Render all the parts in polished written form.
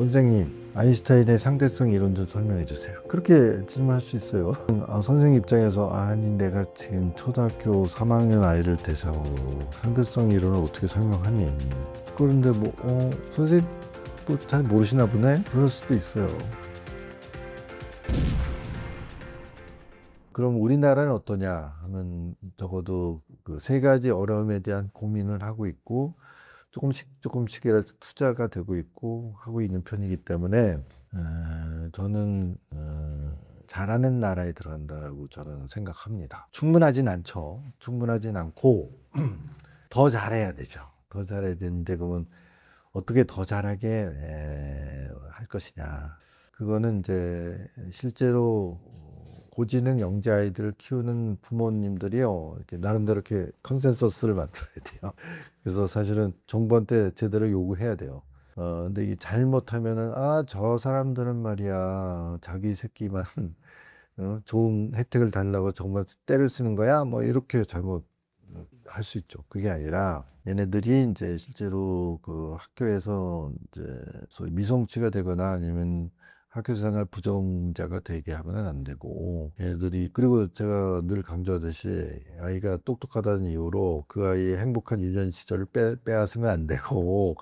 선생님, 아인슈타인의 상대성 이론 좀 설명해 주세요. 그렇게 질문할 수 있어요. 선생님 입장에서 아니 내가 지금 초등학교 3학년 아이를 대상으로 상대성 이론을 어떻게 설명하니? 그런데 선생님 뭐 잘 모르시나 보네? 그럴 수도 있어요. 그럼 우리나라는 어떠냐 하면 적어도 그 세 가지 어려움에 대한 고민을 하고 있고 조금씩이라도 투자가 되고 있고 하고 있는 편이기 때문에 저는 잘하는 나라에 들어간다고 저는 생각합니다. 충분하진 않죠. 충분하진 않고 더 잘해야 되죠. 더 잘해야 되는데 그러면 어떻게 더 잘하게 할 것이냐. 그거는 이제 실제로 고지능 영재 아이들을 키우는 부모님들이요, 이렇게 나름대로 이렇게 컨센서스를 만들어야 돼요. 그래서 사실은 정부한테 제대로 요구해야 돼요. 근데 이게 잘못하면은, 저 사람들은 말이야, 자기 새끼만, 좋은 혜택을 달라고 정말 때를 쓰는 거야? 뭐, 이렇게 잘못 할 수 있죠. 그게 아니라, 얘네들이 이제 실제로 그 학교에서 이제 소위 미성취가 되거나 아니면 학교 생활 부정자가 되게 하면 안 되고, 얘들이, 그리고 제가 늘 강조하듯이 아이가 똑똑하다는 이유로 그 아이의 행복한 유년 시절을 빼앗으면 안 되고,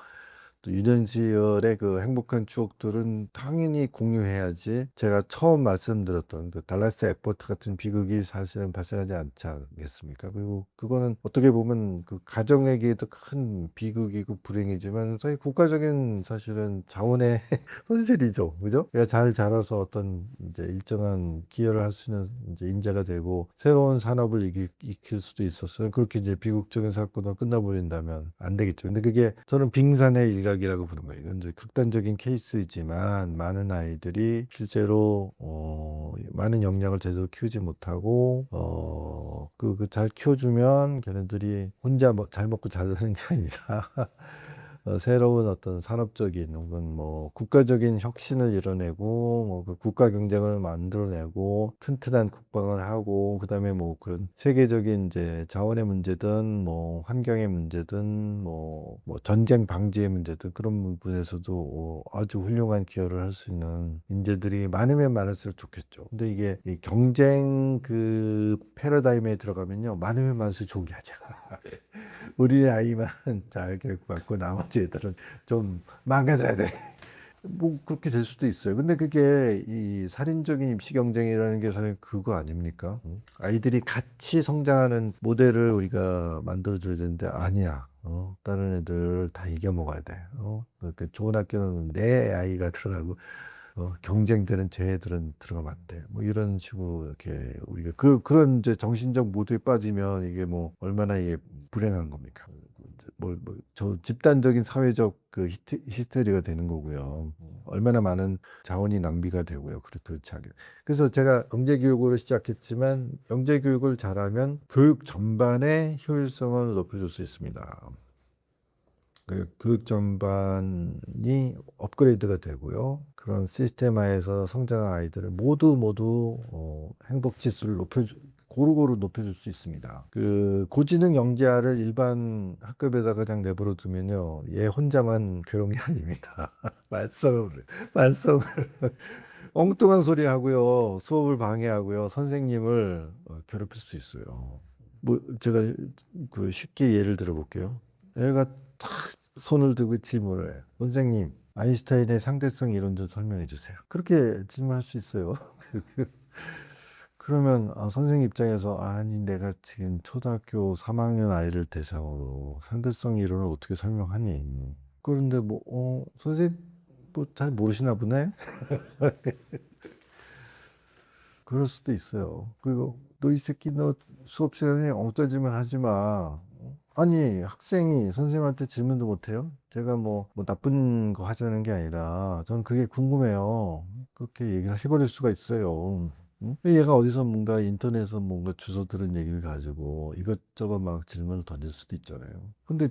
또 유년 시절의 그 행복한 추억들은 당연히 공유해야지. 제가 처음 말씀드렸던 그 달라스 에포트 같은 비극이 사실은 발생하지 않지 않겠습니까? 그리고 그거는 어떻게 보면 그 가정에게도 큰 비극이고 불행이지만 사실 국가적인 사실은 자원의 손실이죠. 그죠? 얘가 잘 자라서 어떤 이제 일정한 기여를 할 수 있는 이제 인재가 되고 새로운 산업을 익힐 수도 있었어요. 그렇게 이제 비극적인 사건으로 끝나버린다면 안 되겠죠. 근데 그게 저는 빙산의 일각이라고 부르는 거예요. 이건 이제 극단적인 케이스이지만 많은 아이들이 실제로 많은 역량을 제대로 키우지 못하고 잘 키워주면 걔네들이 혼자 잘 먹고 잘 사는 게 아니라 새로운 어떤 산업적인 혹은 뭐 국가적인 혁신을 이뤄내고 그 국가 경쟁을 만들어내고 튼튼한 국방을 하고 그다음에 뭐 그런 세계적인 이제 자원의 문제든 뭐 환경의 문제든 뭐 전쟁 방지의 문제든 그런 부분에서도 아주 훌륭한 기여를 할 수 있는 인재들이 많으면 많을수록 좋겠죠. 근데 이게 이 경쟁 그 패러다임에 들어가면요, 많으면 많을수록 좋은 게 아니야. 우리 아이만 잘 교육받고 나머지 애들은 좀 망가져야 돼. 뭐 그렇게 될 수도 있어요. 근데 그게 이 살인적인 입시 경쟁이라는 게 사실 그거 아닙니까? 아이들이 같이 성장하는 모델을 우리가 만들어줘야 되는데 아니야. 다른 애들 다 이겨 먹어야 돼. 그러니까 좋은 학교는 내 아이가 들어가고 경쟁되는 쟤들은 들어가면 안 돼. 뭐 이런 식으로 이렇게 우리가 그런 이제 정신적 모드에 빠지면 이게 뭐 얼마나 이게 불행한 겁니까? 저 집단적인 사회적 그 히스테리가 되는 거고요. 얼마나 많은 자원이 낭비가 되고요. 그렇지 않게. 그래서 제가 영재 교육으로 시작했지만 영재 교육을 잘하면 교육 전반의 효율성을 높여줄 수 있습니다. 그 교육 전반이 업그레이드가 되고요. 그런 시스템화에서 성장한 아이들을 모두 행복 지수를 고루고루 높여줄 수 있습니다. 그 고지능 영재아를 일반 학급에다가 그냥 내버려 두면요, 얘 혼자만 괴로운 게 아닙니다. 말썽을 엉뚱한 소리 하고요, 수업을 방해하고요, 선생님을 괴롭힐 수 있어요. 뭐 제가 그 쉽게 예를 들어볼게요. 애가 탁 손을 들고 질문을 해요. 선생님, 아인슈타인의 상대성 이론 좀 설명해 주세요. 그렇게 질문할 수 있어요. 그러면 선생님 입장에서 아니 내가 지금 초등학교 3학년 아이를 대상으로 상대성 이론을 어떻게 설명하니? 그런데 선생님 뭐 잘 모르시나 보네? 그럴 수도 있어요. 그리고 너 이 새끼 너 수업 시간에 엉뚱한 질문 하지 마. 아니 학생이 선생님한테 질문도 못해요? 제가 뭐 나쁜 거 하자는 게 아니라 전 그게 궁금해요. 그렇게 얘기를 해버릴 수가 있어요. 응? 얘가 어디서 뭔가 인터넷에서 뭔가 주워 들은 얘기를 가지고 이것저것 막 질문을 던질 수도 있잖아요. 근데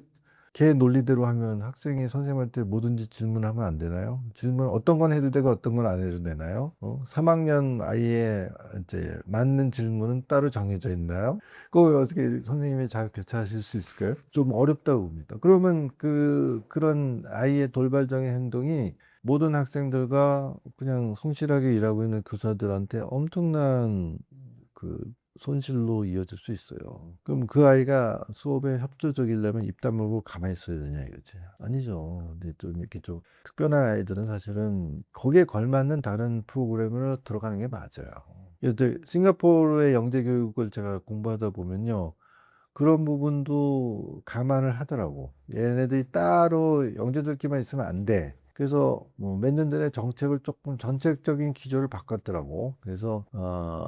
걔 논리대로 하면 학생이 선생님한테 뭐든지 질문하면 안 되나요? 질문 어떤 건 해도 되고 어떤 건 안 해도 되나요? 3학년 아이의 이제 맞는 질문은 따로 정해져 있나요? 그거 어떻게 선생님이 잘 대처하실 수 있을까요? 좀 어렵다고 봅니다. 그러면 그런 아이의 돌발적인 행동이 모든 학생들과 그냥 성실하게 일하고 있는 교사들한테 엄청난 그 손실로 이어질 수 있어요. 그럼 그 아이가 수업에 협조적이려면 입 다물고 가만히 있어야 되냐 이거지. 아니죠. 근데 좀 이렇게 좀 특별한 아이들은 사실은 거기에 걸맞는 다른 프로그램으로 들어가는 게 맞아요. 그래서 싱가포르의 영재 교육을 제가 공부하다 보면요. 그런 부분도 감안을 하더라고. 얘네들이 따로 영재들끼리만 있으면 안 돼. 그래서 뭐 몇 년 전에 정책을 조금 전체적인 기조를 바꿨더라고. 그래서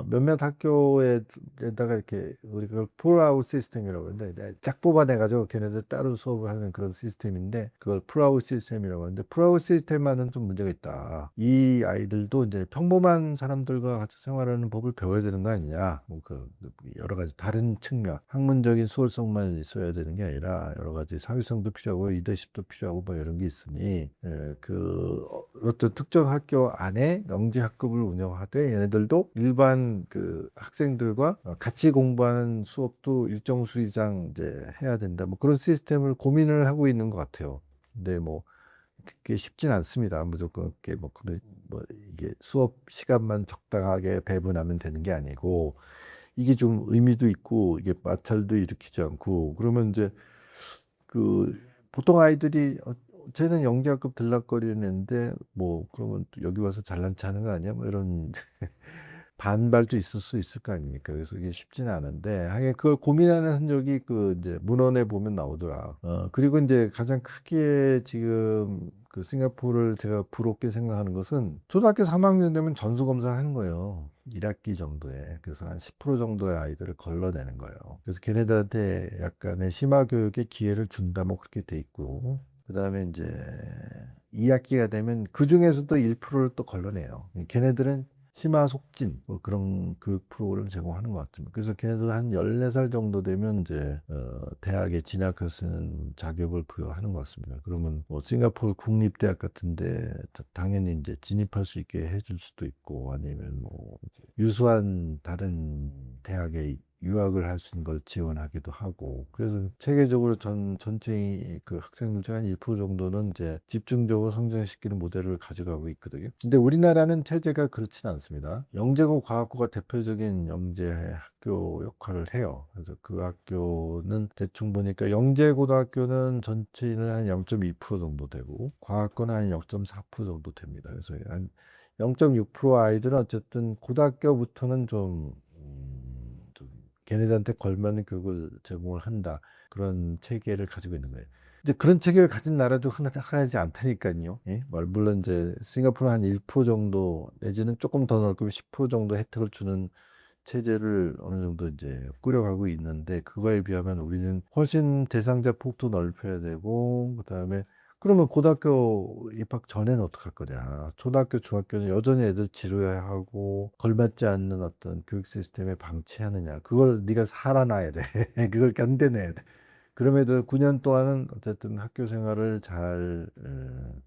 몇몇 학교에다가 이렇게 우리 그걸 풀아웃 시스템이라고 하는데 짝 뽑아내가지고 걔네들 따로 수업을 하는 그런 시스템인데 그걸 풀아웃 시스템이라고 하는데 풀아웃 시스템만은 좀 문제가 있다. 이 아이들도 이제 평범한 사람들과 같이 생활하는 법을 배워야 되는 거 아니냐. 뭐 그 여러 가지 다른 측면, 학문적인 수월성만 있어야 되는 게 아니라 여러 가지 사회성도 필요하고 리더십도 필요하고 뭐 이런 게 있으니 어떤 특정 학교 안에 영재 학급을 운영하되 얘네들도 일반 그 학생들과 같이 공부하는 수업도 일정 수 이상 이제 해야 된다. 뭐 그런 시스템을 고민을 하고 있는 것 같아요. 근데 뭐 그게 쉽진 않습니다. 무조건 그게 뭐 이게 수업 시간만 적당하게 배분하면 되는 게 아니고 이게 좀 의미도 있고 이게 마찰도 일으키지 않고 그러면 이제 그 보통 아이들이 쟤는 영재학급 들락거리는데 뭐 그러면 또 여기 와서 잘난 체 하는 거 아니야? 뭐 이런 반발도 있을 수 있을 거 아닙니까? 그래서 이게 쉽지는 않은데 하긴 그걸 고민하는 흔적이 그 이제 문헌에 보면 나오더라. 그리고 이제 가장 크게 지금 그 싱가포르를 제가 부럽게 생각하는 것은 초등학교 3학년 되면 전수 검사를 하는 거예요. 1학기 정도에. 그래서 한 10% 정도의 아이들을 걸러내는 거예요. 그래서 걔네들한테 약간의 심화 교육의 기회를 준다 뭐 그렇게 돼 있고. 그다음에 이제 2학기가 되면 그 중에서도 1%를 또 걸러내요. 걔네들은 심화속진 뭐 그런 교육 프로그램을 제공하는 것 같습니다. 그래서 걔네들 한 14살 정도 되면 이제 대학에 진학할 수 있는 자격을 부여하는 것 같습니다. 그러면 뭐 싱가포르 국립대학 같은데 당연히 이제 진입할 수 있게 해줄 수도 있고 아니면 뭐 유수한 다른 대학에 유학을 할 수 있는 걸 지원하기도 하고 그래서 체계적으로 전체 그 학생들 중 한 1% 정도는 이제 집중적으로 성장시키는 모델을 가져가고 있거든요. 근데 우리나라는 체제가 그렇진 않습니다. 영재고 과학고가 대표적인 영재 학교 역할을 해요. 그래서 그 학교는 대충 보니까 영재고등학교는 전체 인원 한 0.2% 정도 되고 과학고는 한 0.4% 정도 됩니다. 그래서 한 0.6% 아이들은 어쨌든 고등학교부터는 좀 걔네들한테 걸맞는 교육을 제공을 한다. 그런 체계를 가지고 있는 거예요. 이제 그런 체계를 가진 나라도 흔하지 않다니까요. 예? 물론 이제 싱가포르 한 1% 정도 내지는 조금 더 넓고 10% 정도 혜택을 주는 체제를 어느 정도 이제 꾸려가고 있는데 그거에 비하면 우리는 훨씬 대상자 폭도 넓혀야 되고 그다음에 그러면 고등학교 입학 전에는 어떡할 거냐. 초등학교, 중학교는 여전히 애들 지루해 하고 걸맞지 않는 어떤 교육 시스템에 방치하느냐. 그걸 네가 살아나야 돼. 그걸 견뎌내야 돼. 그럼에도 9년 동안은 어쨌든 학교 생활을 잘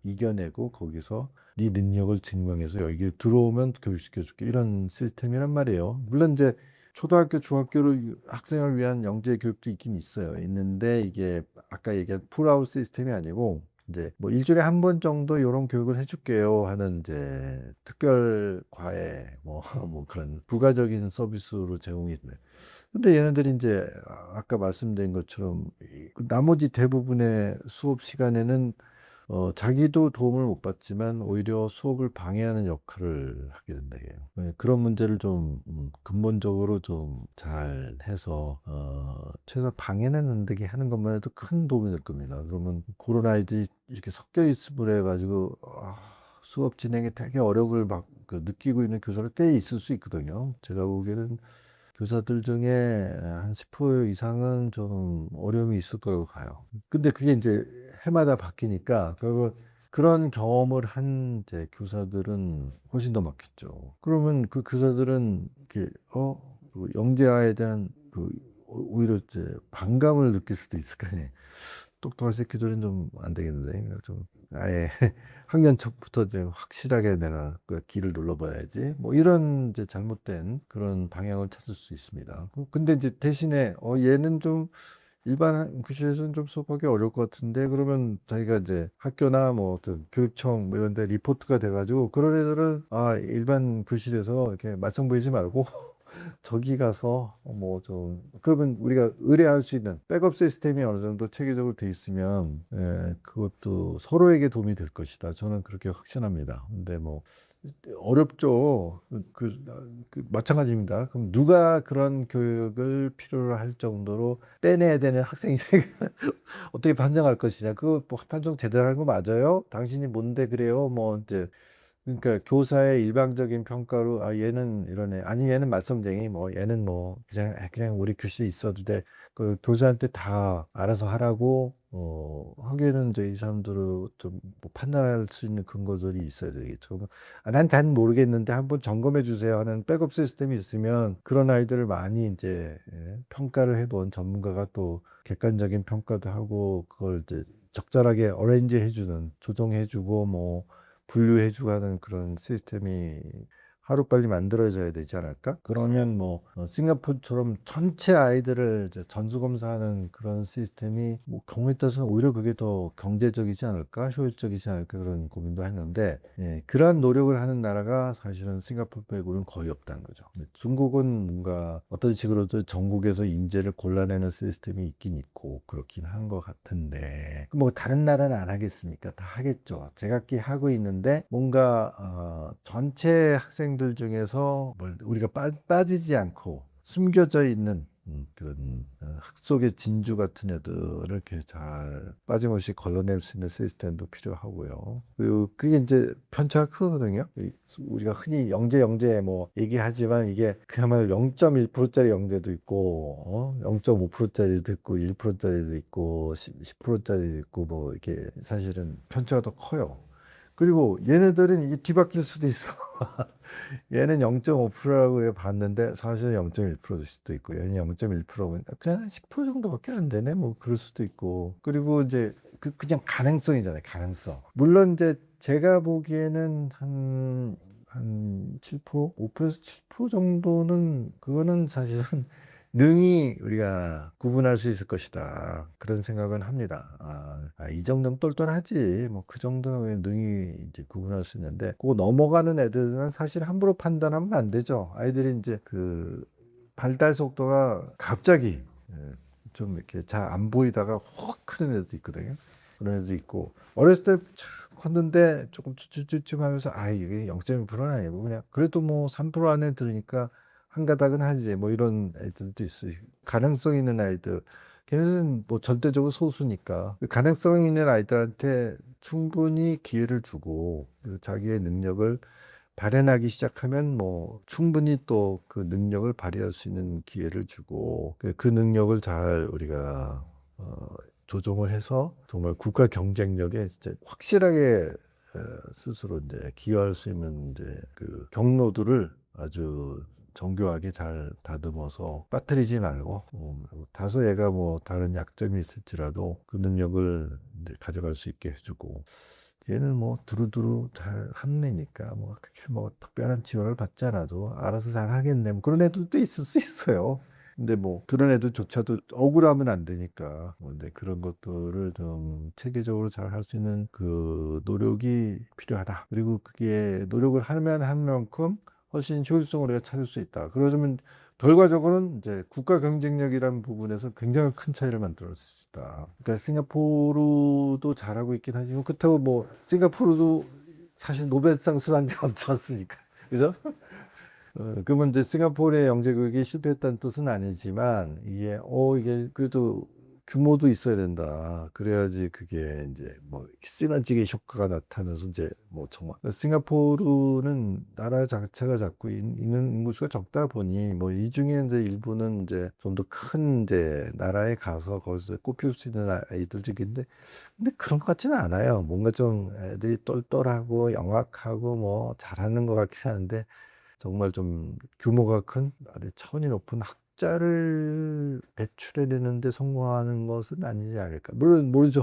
이겨내고 거기서 네 능력을 증명해서 여기 들어오면 교육시켜줄게. 이런 시스템이란 말이에요. 물론 이제 초등학교, 중학교를 학생을 위한 영재 교육도 있긴 있어요. 있는데 이게 아까 얘기한 풀아웃 시스템이 아니고 이제 뭐 일주일에 한 번 정도 이런 교육을 해줄게요 하는 이제 특별 과외 뭐 그런 부가적인 서비스로 제공이 있네. 근데 얘네들이 이제 아까 말씀드린 것처럼 그 나머지 대부분의 수업 시간에는 자기도 도움을 못 받지만 오히려 수업을 방해하는 역할을 하게 된다. 이게요. 네, 그런 문제를 좀 근본적으로 좀 잘 해서 최소한 방해는 안 되게 하는 것만 해도 큰 도움이 될 겁니다. 그러면 그런 아이들이 이렇게 섞여 있음을 해가지고 수업 진행에 되게 어려움을 그 느끼고 있는 교사가 꽤 있을 수 있거든요. 제가 보기에는 교사들 중에 한 10% 이상은 좀 어려움이 있을 거라고 봐요. 근데 그게 이제 해마다 바뀌니까 결국 그런 경험을 한 이제 교사들은 훨씬 더 많겠죠. 그러면 그 교사들은 이렇게 그 영재아에 대한 그 오히려 이제 반감을 느낄 수도 있을 거 아니에요. 똑똑한 새끼들은 좀 안 되겠는데 좀 아예 학년 초부터 이제 확실하게 내가 그 길을 눌러봐야지 뭐 이런 이제 잘못된 그런 방향을 찾을 수 있습니다. 근데 이제 대신에 얘는 좀 일반 교실에서는 좀 수업하기 어려울 것 같은데 그러면 자기가 이제 학교나 뭐 어떤 교육청 뭐 이런 데 리포트가 돼가지고 그런 애들은 일반 교실에서 이렇게 말썽 부리지 말고 저기 가서 뭐 좀 그러면 우리가 의뢰할 수 있는 백업 시스템이 어느 정도 체계적으로 돼 있으면 그것도 서로에게 도움이 될 것이다. 저는 그렇게 확신합니다. 근데 뭐 어렵죠. 마찬가지입니다. 그럼 누가 그런 교육을 필요로 할 정도로 떼내야 되는 학생이 어떻게 판정할 것이냐? 그거 뭐 판정 제대로 하는 거 맞아요? 당신이 뭔데 그래요? 뭐 이제 그러니까 교사의 일방적인 평가로 얘는 이러네 아니 얘는 말썽쟁이 뭐 얘는 뭐 그냥 우리 교실에 있어도 돼 그 교사한테 다 알아서 하라고 하기에는 이제 이 사람들을 좀뭐 판단할 수 있는 근거들이 있어야 되겠죠. 난 잘 모르겠는데 한번 점검해 주세요 하는 백업 시스템이 있으면 그런 아이들을 많이 이제 평가를 해본 전문가가 또 객관적인 평가도 하고 그걸 이제 적절하게 어레인지 해주는 조정해주고 뭐 분류해주고 하는 그런 시스템이 하루빨리 만들어져야 되지 않을까? 그러면 뭐 싱가포르처럼 전체 아이들을 이제 전수검사하는 그런 시스템이 뭐 경우에 따라서는 오히려 그게 더 경제적이지 않을까? 효율적이지 않을까? 그런 고민도 했는데 그러한 노력을 하는 나라가 사실은 싱가포르 빼고는 거의 없다는 거죠. 중국은 뭔가 어떤 식으로도 전국에서 인재를 골라내는 시스템이 있긴 있고 그렇긴 한 것 같은데 뭐 다른 나라는 안 하겠습니까? 다 하겠죠. 제각기 하고 있는데 뭔가 전체 학생들 중에서 우리가 빠지지 않고 숨겨져 있는 그런 흙 속의 진주 같은 애들을 이렇게 잘 빠짐없이 걸러낼 수 있는 시스템도 필요하고요. 그리고 그게 이제 편차가 크거든요. 우리가 흔히 영재 뭐 얘기하지만 이게 그야말로 0.1%짜리 영재도 있고 0.5%짜리도 있고 1%짜리도 있고 10%짜리도 있고 뭐 이렇게 사실은 편차가 더 커요. 그리고 얘네들은 이게 뒤바뀔 수도 있어. 얘는 0.5%라고 봤는데 사실은 0.1%일 수도 있고 얘는 0.1%면 그냥 10% 정도밖에 안 되네 뭐 그럴 수도 있고 그리고 이제 그냥 가능성이잖아요. 가능성. 물론 이제 제가 보기에는 한 7%, 5%에서 7% 정도는 그거는 사실은 능히 우리가 구분할 수 있을 것이다. 그런 생각은 합니다. 이 정도면 똘똘하지. 뭐 그 정도면 능히 이제 구분할 수 있는데, 그거 넘어가는 애들은 사실 함부로 판단하면 안 되죠. 아이들이 이제 그 발달 속도가 갑자기 좀 이렇게 잘 안 보이다가 확 크는 애도 있거든요. 그런 애도 있고, 어렸을 때 컸는데 조금 쭈쭈쭈쭈 하면서 이게 0.1%는 아니고 그냥 그래도 뭐 3% 안에 들으니까 한 가닥은 하지 뭐 이런 애들도 있어요. 가능성 있는 아이들 걔네는 뭐 절대적으로 소수니까 그 가능성 있는 아이들한테 충분히 기회를 주고 그래서 자기의 능력을 발현하기 시작하면 뭐 충분히 또 그 능력을 발휘할 수 있는 기회를 주고 그 능력을 잘 우리가 조정을 해서 정말 국가 경쟁력에 진짜 확실하게 스스로 이제 기여할 수 있는 이제 그 경로들을 아주 정교하게 잘 다듬어서 빠뜨리지 말고 다소 얘가 뭐 다른 약점이 있을지라도 그 능력을 이제 가져갈 수 있게 해주고 얘는 뭐 두루두루 잘 하는 애니까 뭐 그렇게 뭐 특별한 지원을 받지 않아도 알아서 잘 하겠네 뭐 그런 애들도 있을 수 있어요. 근데 뭐 그런 애들조차도 억울하면 안 되니까 근데 그런 것들을 좀 체계적으로 잘 할 수 있는 그 노력이 필요하다. 그리고 그게 노력을 하면 한 만큼 훨씬 효율성을 우리가 찾을 수 있다. 그러면 결과적으로는 이제 국가 경쟁력이라는 부분에서 굉장히 큰 차이를 만들어 수 있다. 그러니까 싱가포르도 잘하고 있긴 하지만 그렇다고 뭐 싱가포르도 사실 노벨상 수상자가 없지 않습니까? 그죠? 그러면 이제 싱가포르의 영재 교육이 실패했다는 뜻은 아니지만 이게 그래도 규모도 있어야 된다. 그래야지 그게 이제 뭐 시너지의 효과가 나타나서 이제 뭐 정말 싱가포르는 나라 자체가 자꾸 있는 인구수가 적다 보니 뭐 이 중에 이제 일부는 이제 좀 더 큰 이제 나라에 가서 거기서 꼽힐 수 있는 아이들인데 근데 그런 것 같지는 않아요. 뭔가 좀 애들이 똘똘하고 영악하고 뭐 잘하는 것 같긴 한데 정말 좀 규모가 큰 아주 차원이 높은 학자를 배출해내는데 성공하는 것은 아니지 않을까. 물론 모르죠.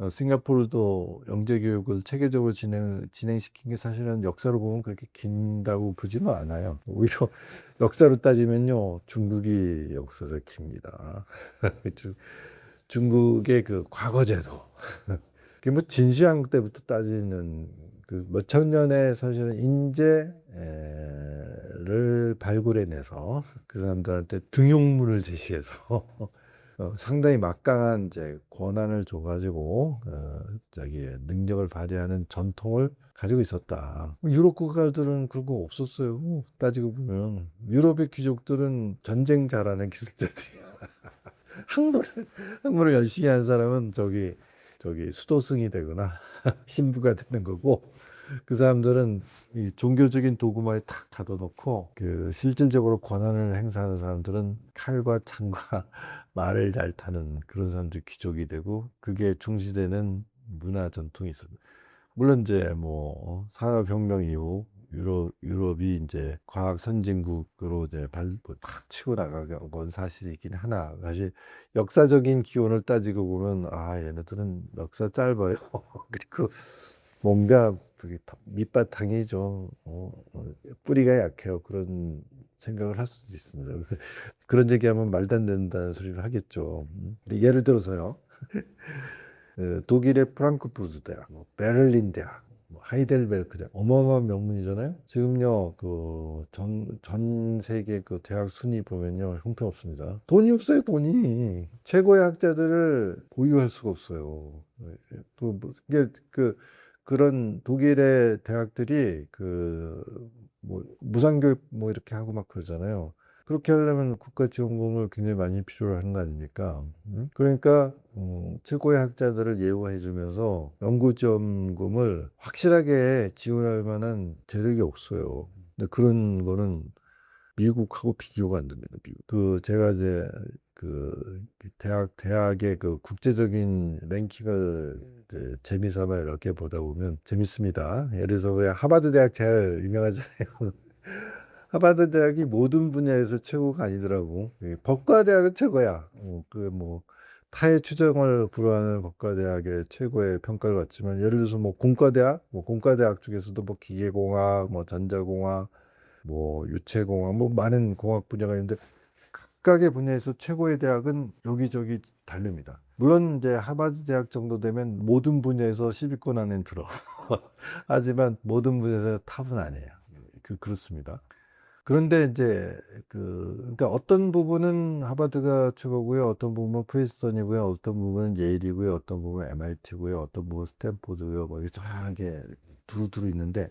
싱가포르도 영재 교육을 체계적으로 진행시킨 게 사실은 역사로 보면 그렇게 긴다고 보지는 않아요. 오히려 역사로 따지면요, 중국이 역사가 깁니다. 중국의 그 과거제도. 그게 뭐 진시황 때부터 따지는 그 몇천 년의 사실은 인재를 발굴해내서 그 사람들한테 등용문을 제시해서 상당히 막강한 이제 권한을 줘가지고 자기 능력을 발휘하는 전통을 가지고 있었다. 유럽 국가들은 그런 거 없었어요. 따지고 보면 유럽의 귀족들은 전쟁 잘하는 기술자들이야. 항문을 열심히 하는 사람은 저기 수도승이 되거나 신부가 되는 거고, 그 사람들은 이 종교적인 도구만에 탁 가둬놓고 그 실질적으로 권한을 행사하는 사람들은 칼과 창과 말을 잘 타는 그런 사람들이 귀족이 되고, 그게 중시되는 문화 전통이 있습니다. 물론 이제 뭐 산업혁명 이후 유럽이 이제 과학 선진국으로 이제 탁 치고 나간 건 사실이긴 하나, 사실 역사적인 기원을 따지고 보면 얘네들은 역사 짧아요. 그리고 뭔가 그게 밑바탕이 좀 뿌리가 약해요. 그런 생각을 할 수도 있습니다. 그런 얘기하면 말도 안 된다는 소리를 하겠죠. 예를 들어서요. 독일의 프랑크푸르트 대학, 베를린 대학, 하이델베르크 대학, 어마어마한 명문이잖아요. 지금요, 전 세계 그 대학 순위 보면요, 형편없습니다. 돈이 없어요, 돈이. 최고의 학자들을 보유할 수가 없어요. 이게 그런 독일의 대학들이 무상교육 이렇게 하고 막 그러잖아요. 그렇게 하려면 국가 지원금을 굉장히 많이 필요로 하는 거 아닙니까? 그러니까 최고의 학자들을 예우해 주면서 연구 지원금을 확실하게 지원할 만한 재력이 없어요. 근데 그런 거는 미국하고 비교가 안 됩니다. 제가 이제 대학의 그 국제적인 랭킹을 이제 재미삼아 이렇게 보다 보면 재밌습니다. 예를 들어서 왜 하버드 대학 제일 유명하잖아요. 하버드 대학이 모든 분야에서 최고가 아니더라고. 법과 대학은 최고야. 타의 추정을 불허하는 법과 대학의 최고의 평가를 받지만, 예를 들어서 공과대학 중에서도 기계공학, 전자공학, 유체공학, 많은 공학 분야가 있는데 각각의 분야에서 최고의 대학은 여기저기 다릅니다. 물론 이제 하버드 대학 정도 되면 모든 분야에서 10위권 안에 들어. 하지만 모든 분야에서 탑은 아니에요. 그렇습니다. 그런데 이제 그러니까 어떤 부분은 하버드가 최고고요, 어떤 부분은 프린스턴이고요, 어떤 부분은 예일이고요, 어떤 부분은 MIT고요, 어떤 부분은 스탠포드고요, 이렇게 저하게 두루두루 있는데,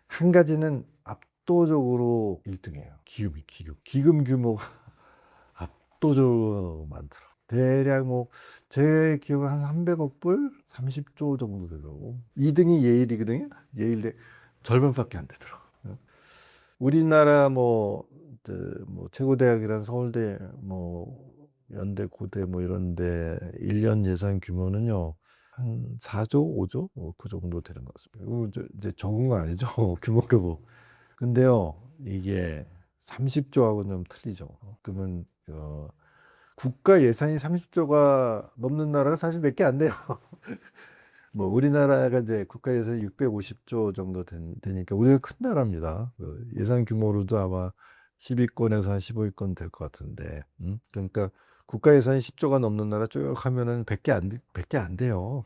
한 가지는 압도적으로 1등이에요. 기금 규모가 압도적으로 많더라. 대략 제 기억은 한 300억 불, 30조 정도 되더라고. 2등이 예일이거든요. 예일대 절반밖에 안 되더라고. 우리나라 최고 대학이란 서울대, 연대, 고대 이런데 1년 예산 규모는요, 한 4조, 5조 그 정도 되는 것 같습니다. 이제 적은 거 아니죠. 규모가. 근데요, 이게 30조하고는 좀 틀리죠. 그러면 국가 예산이 30조가 넘는 나라가 사실 몇 개 안 돼요. 우리나라가 이제 국가 예산이 650조 정도 되니까 우리가 큰 나라입니다. 예산 규모로도 아마 10위권에서 한 15위권 될 것 같은데, 그러니까 국가 예산이 10조가 넘는 나라 쭉 하면은 100개 안 돼요.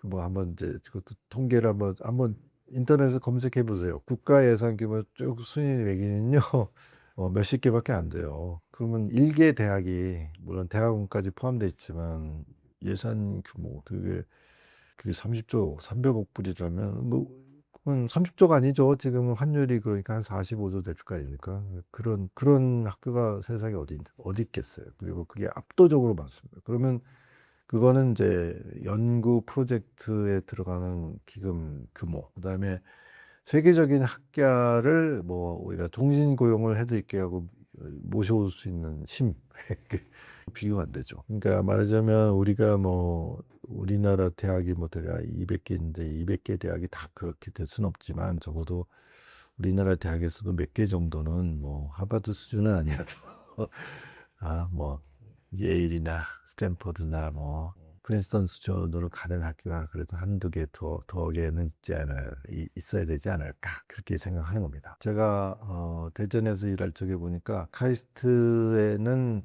한번 이제 그것도 통계를 한번 인터넷에서 검색해 보세요. 국가 예산 규모 쭉 순위 매기는요, 몇십 개밖에 안 돼요. 그러면 1개 대학이, 물론 대학원까지 포함되어 있지만, 예산 규모 그게 30조 300억 불이라면 그건 30조가 아니죠. 지금 환율이 그러니까 한 45조 될 거 아닙니까? 그런 학교가 세상에 어디 있겠어요. 그리고 그게 압도적으로 많습니다. 그러면 그거는 이제 연구 프로젝트에 들어가는 기금 규모, 그다음에 세계적인 학자를 우리가 종신 고용을 해드릴게 하고 모셔올 수 있는 힘. 비교가 안 되죠. 그러니까 말하자면 우리가 우리나라 대학이 대략 200개인데 200개 대학이 다 그렇게 될 수는 없지만, 적어도 우리나라 대학에서도 몇 개 정도는 하버드 수준은 아니라도 예일이나 스탠포드나 프린스턴 수준으로 가는 학교가 그래도 한두 개 더 개는 있어야 되지 않을까 그렇게 생각하는 겁니다. 제가 대전에서 일할 적에 보니까 카이스트에는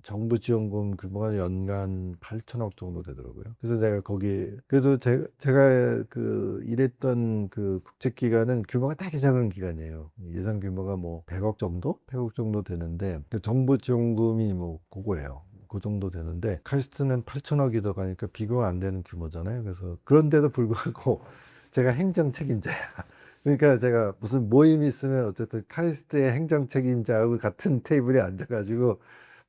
정부 지원금 규모가 연간 8천억 정도 되더라고요. 그래서 제가 거기 그래도 제가 그 일했던 그 국제기관은 규모가 되게 작은 기관이에요. 예산 규모가 뭐 100억 정도? 100억 정도 되는데 그 정부 지원금이 뭐 그거예요. 그 정도 되는데 카이스트는 8천억이 더 가니까 비교가 안 되는 규모잖아요. 그래서 그런데도 불구하고 제가 행정 책임자야. 그러니까 제가 무슨 모임이 있으면 어쨌든 카이스트의 행정 책임자하고 같은 테이블에 앉아가지고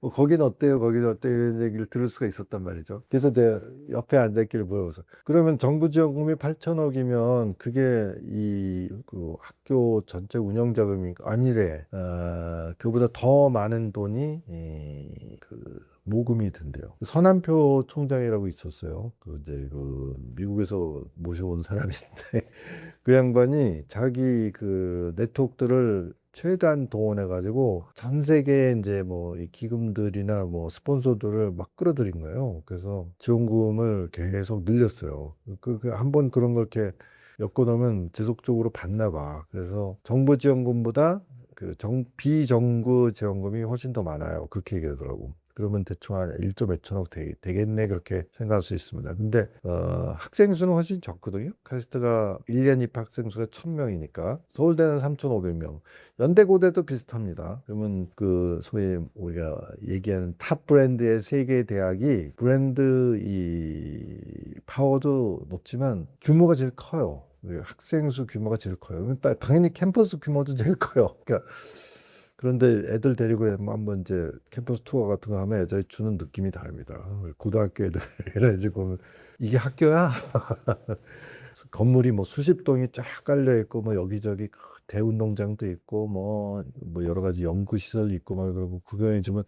뭐 거기는 어때요? 거기는 어때요? 이런 얘기를 들을 수가 있었단 말이죠. 그래서 제가 옆에 앉아있기를 물어봐서 그러면 정부 지원금이 8천억이면 그게 그 학교 전체 운영 자금이 아니래. 그보다 더 많은 돈이 그 모금이 든대요. 서남표 총장이라고 있었어요. 그 이제 그 미국에서 모셔온 사람인데 그 양반이 자기 그 네트워크들을 최대한 동원해 가지고 전 세계 이제 뭐 이 기금들이나 뭐 스폰서들을 막 끌어들인 거예요. 그래서 지원금을 계속 늘렸어요. 한번 그런 걸 이렇게 엮어놓으면 지속적으로 받나 봐. 그래서 정부 지원금보다 비정부 지원금이 훨씬 더 많아요. 그렇게 얘기하더라고. 그러면 대충 한 1조 몇천억 되겠네 그렇게 생각할 수 있습니다. 근데 학생 수는 훨씬 적거든요. 카이스트가 1년 입학 학생 수가 1000명이니까 서울대는 3500명, 연대고대도 비슷합니다. 그러면 그 소위 우리가 얘기하는 탑 브랜드의 세계 대학이 브랜드 이 파워도 높지만 규모가 제일 커요. 학생 수 규모가 제일 커요. 당연히 캠퍼스 규모도 제일 커요. 그러니까 그런데 애들 데리고 한번 이제 캠퍼스 투어 같은 거 하면 애들이 주는 느낌이 다릅니다. 고등학교 애들 이래가지고 이게 학교야? 건물이 뭐 수십 동이 쫙 깔려 있고 뭐 여기저기 대운동장도 있고 뭐 여러 가지 연구 시설이 있고 막 그러고 구경해 주면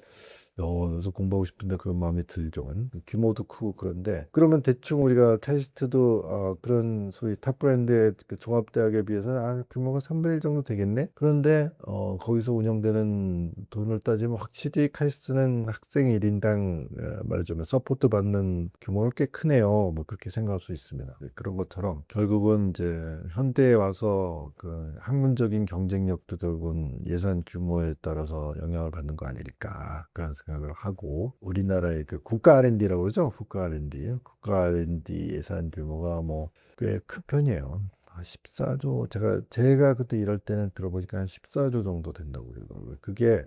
여기서 공부하고 싶은데 그런 마음이 들죠. 규모도 크고 그런데 그러면 대충 우리가 카이스트도 그런 소위 탑 브랜드의 그 종합대학에 비해서는 규모가 3분의 1 정도 되겠네. 그런데 거기서 운영되는 돈을 따지면 확실히 카이스트는 학생 1인당 말하자면 서포트 받는 규모가 꽤 크네요. 뭐 그렇게 생각할 수 있습니다. 그런 것처럼 결국은 이제 현대에 와서 그 학문적인 경쟁력도 결국은 예산 규모에 따라서 영향을 받는 거 아닐까 그런 생각을 하고 우리나라의 그 국가 R&D라고 그러죠. 국가 R&D 예산 규모가 뭐 꽤 큰 편이에요. 14조 제가 그때 일할 때는 들어보니까 한 14조 정도 된다고 그러더라고요. 그게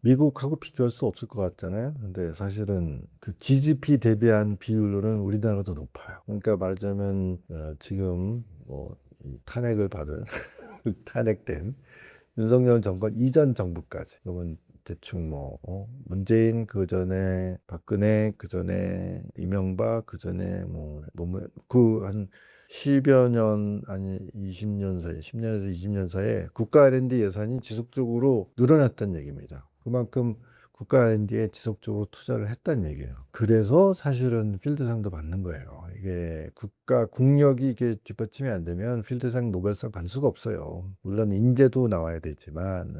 미국하고 비교할 수 없을 것 같잖아요. 근데 사실은 그 GDP 대비한 비율로는 우리나라가 더 높아요. 그러니까 말하자면 지금 뭐 탄핵을 받은 탄핵된 윤석열 정권 이전 정부까지 그러면 대충 뭐 문재인 그 전에 박근혜 그 전에 이명박 그 전에 뭐 그 한 10여 년 아니 20년 사이 10년에서 20년 사이에 국가 R&D 예산이 지속적으로 늘어났다는 얘기입니다. 그만큼 국가 R&D에 지속적으로 투자를 했다는 얘기예요. 그래서 사실은 필드상도 받는 거예요. 이게 국력이 이게 뒷받침이 안 되면 필드상 노벨상 받을 수가 없어요. 물론 인재도 나와야 되지만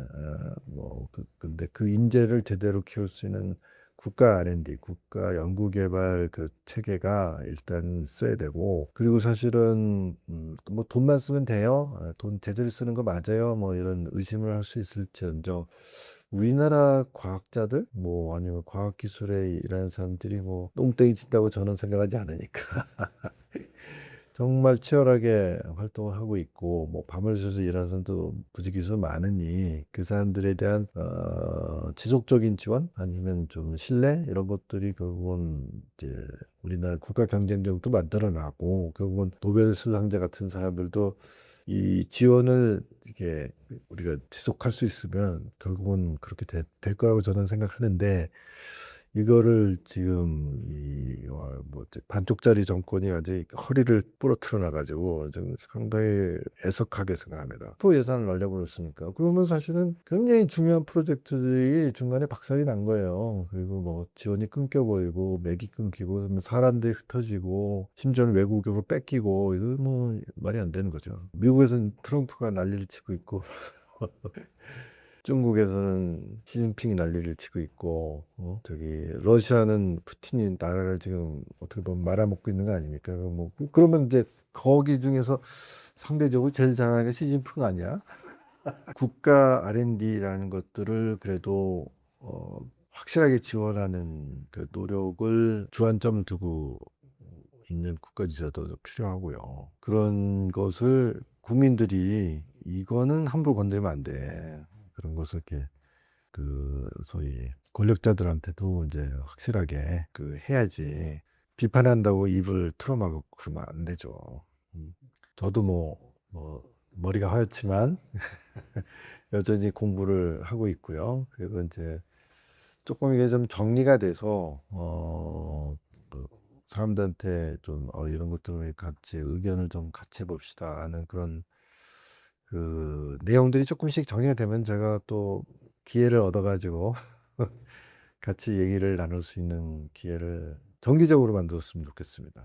근데 그 인재를 제대로 키울 수 있는 국가 R&D, 국가 연구개발 그 체계가 일단 써야 되고 그리고 사실은 뭐 돈만 쓰면 돼요. 돈 제대로 쓰는 거 맞아요. 뭐 이런 의심을 할 수 있을지언정 우리나라 과학자들 뭐 아니면 과학기술에 일하는 사람들이 뭐 똥땡이 친다고 저는 생각하지 않으니까 정말 치열하게 활동을 하고 있고 뭐 밤을 새서 일하는 사람도 부지기수 많으니 그 사람들에 대한 지속적인 지원 아니면 좀 신뢰 이런 것들이 결국은 이제 우리나라 국가 경쟁력도 만들어나고 결국은 노벨 수상자 같은 사람들도 이 지원을 이렇게 우리가 지속할 수 있으면 결국은 그렇게 될 거라고 저는 생각하는데 이거를 지금 뭐 반쪽짜리 정권이 아직 허리를 부러뜨려 놔가지고 상당히 애석하게 생각합니다. 또 예산을 날려버렸으니까 그러면 사실은 굉장히 중요한 프로젝트들이 중간에 박살이 난 거예요. 그리고 뭐 지원이 끊겨버리고 맥이 끊기고 사람들이 흩어지고 심지어는 외국으로 뺏기고 이거 뭐 말이 안 되는 거죠. 미국에서는 트럼프가 난리를 치고 있고 중국에서는 시진핑이 난리를 치고 있고, 저기 러시아는 푸틴이 나라를 지금 어떻게 보면 말아먹고 있는 거 아닙니까? 뭐 그러면 이제 거기 중에서 상대적으로 제일 잘하는 게 시진핑 아니야? 국가 R&D라는 것들을 그래도 확실하게 지원하는 그 노력을 주안점을 두고 있는 국가 지도자도 필요하고요. 그런 것을 국민들이 이거는 함부로 건드리면 안 돼. 그런 것을 이렇게 그 소위 권력자들한테도 이제 확실하게 그 해야지. 비판한다고 입을 틀어막고 그러면 안 되죠. 저도 뭐 머리가 하얗지만 여전히 공부를 하고 있고요. 그리고 이제 조금 이게 좀 정리가 돼서 그 사람들한테 좀 이런 것들을 같이 의견을 좀 같이 해봅시다 하는 그런 그 내용들이 조금씩 정리가 되면 제가 또 기회를 얻어가지고 같이 얘기를 나눌 수 있는 기회를 정기적으로 만들었으면 좋겠습니다.